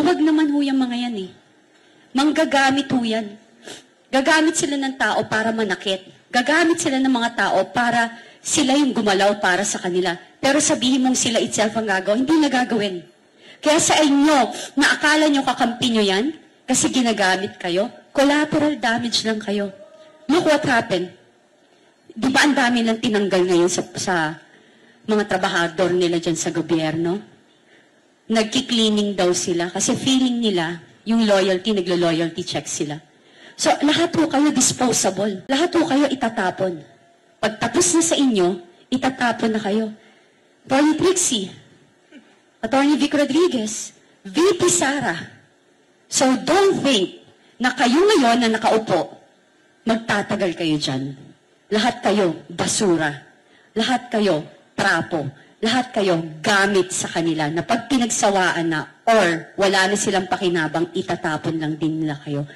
Huwag naman ho yung mga yan eh. Manggagamit ho yan. Gagamit sila ng tao para manakit. Gagamit sila ng mga tao para sila yung gumalaw para sa kanila. Pero sabihin mong sila itself ang gagawin, hindi na gagawin. Kaya sa inyo, na akala nyo kakampi nyo yan, kasi ginagamit kayo, collateral damage lang kayo. Look what happened. Di ba ang dami lang tinanggal ngayon sa mga trabahador nila dyan sa gobyerno? Nagki-cleaning daw sila kasi feeling nila yung loyalty, naglo-loyalty check sila. So, lahat po kayo disposable. Lahat po kayo itatapon. Pag tapos na sa inyo, itatapon na kayo. Attorney Trixie, Attorney Vic Rodriguez, VP Sara. So, don't think na kayo ngayon na nakaupo, magtatagal kayo dyan. Lahat kayo basura. Lahat kayo trapo. Lahat kayo gamit sa kanila na pag pinagsawaan na or wala na silang pakinabang, itatapon lang din nila kayo.